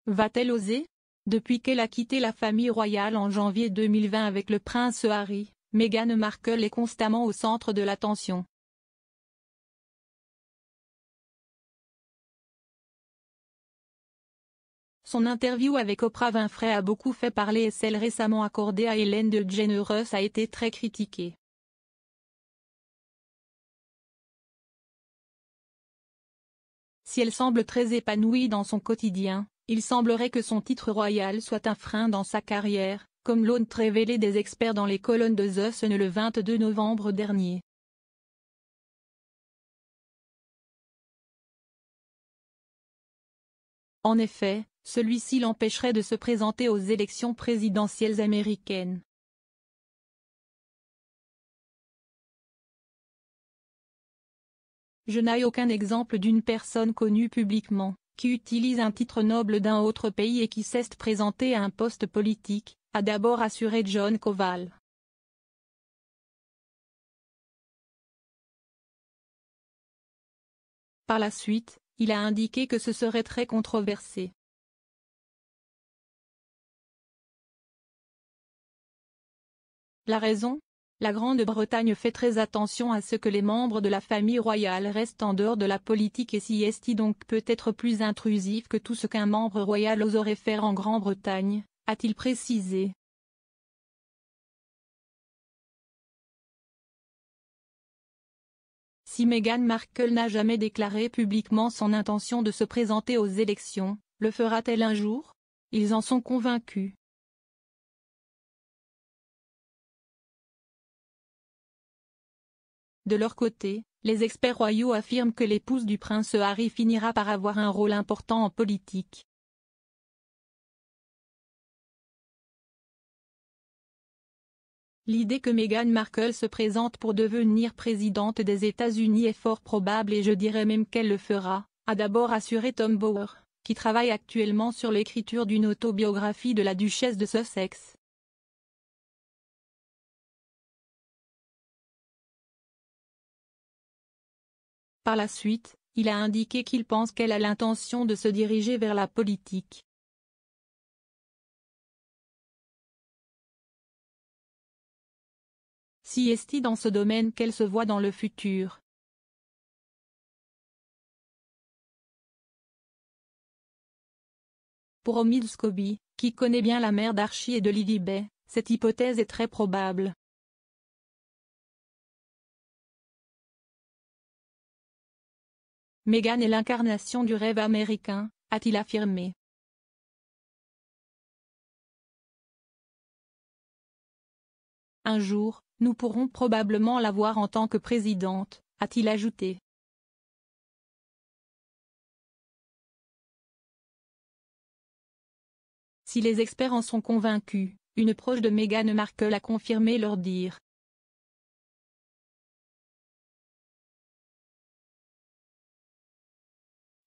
Va-t-elle oser? Depuis qu'elle a quitté la famille royale en janvier 2020 avec le prince Harry, Meghan Markle est constamment au centre de l'attention. Son interview avec Oprah Winfrey a beaucoup fait parler et celle récemment accordée à Ellen DeGeneres a été très critiquée. Si elle semble très épanouie dans son quotidien, il semblerait que son titre royal soit un frein dans sa carrière, comme l'ont révélé des experts dans les colonnes de The Sun le 22 novembre dernier. En effet, celui-ci l'empêcherait de se présenter aux élections présidentielles américaines. Je n'ai aucun exemple d'une personne connue publiquement, qui utilise un titre noble d'un autre pays et qui s'est présentée à un poste politique, a d'abord assuré John Koval. Par la suite, il a indiqué que ce serait très controversé. La raison? La Grande-Bretagne fait très attention à ce que les membres de la famille royale restent en dehors de la politique et s'y est donc peut être plus intrusif que tout ce qu'un membre royal oserait faire en Grande-Bretagne, a-t-il précisé. Si Meghan Markle n'a jamais déclaré publiquement son intention de se présenter aux élections, le fera-t-elle un jour? Ils en sont convaincus. De leur côté, les experts royaux affirment que l'épouse du prince Harry finira par avoir un rôle important en politique. L'idée que Meghan Markle se présente pour devenir présidente des États-Unis est fort probable et je dirais même qu'elle le fera, a d'abord assuré Tom Bower, qui travaille actuellement sur l'écriture d'une autobiographie de la duchesse de Sussex. Par la suite, il a indiqué qu'il pense qu'elle a l'intention de se diriger vers la politique. Si est-il dans ce domaine qu'elle se voit dans le futur? Pour Omid Scobie, qui connaît bien la mère d'Archie et de Lilibet, cette hypothèse est très probable. Meghan est l'incarnation du rêve américain, a-t-il affirmé. Un jour, nous pourrons probablement la voir en tant que présidente, a-t-il ajouté. Si les experts en sont convaincus, une proche de Meghan Markle a confirmé leur dire.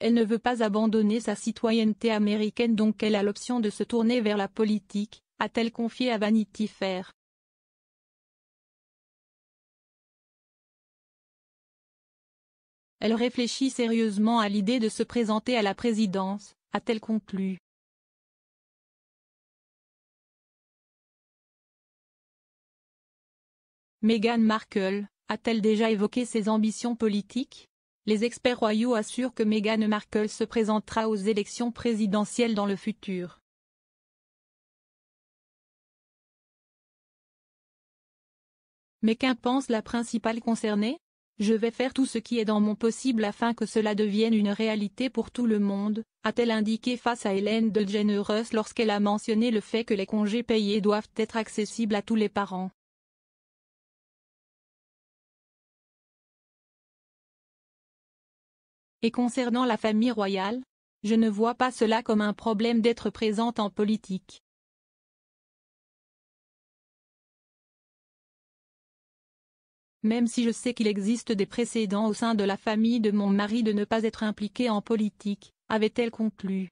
Elle ne veut pas abandonner sa citoyenneté américaine donc elle a l'option de se tourner vers la politique, a-t-elle confié à Vanity Fair. Elle réfléchit sérieusement à l'idée de se présenter à la présidence, a-t-elle conclu. Meghan Markle, a-t-elle déjà évoqué ses ambitions politiques? Les experts royaux assurent que Meghan Markle se présentera aux élections présidentielles dans le futur. Mais qu'en pense la principale concernée? Je vais faire tout ce qui est dans mon possible afin que cela devienne une réalité pour tout le monde, a-t-elle indiqué face à Ellen DeGeneres lorsqu'elle a mentionné le fait que les congés payés doivent être accessibles à tous les parents. Et concernant la famille royale? Je ne vois pas cela comme un problème d'être présente en politique. Même si je sais qu'il existe des précédents au sein de la famille de mon mari de ne pas être impliqué en politique, avait-elle conclu.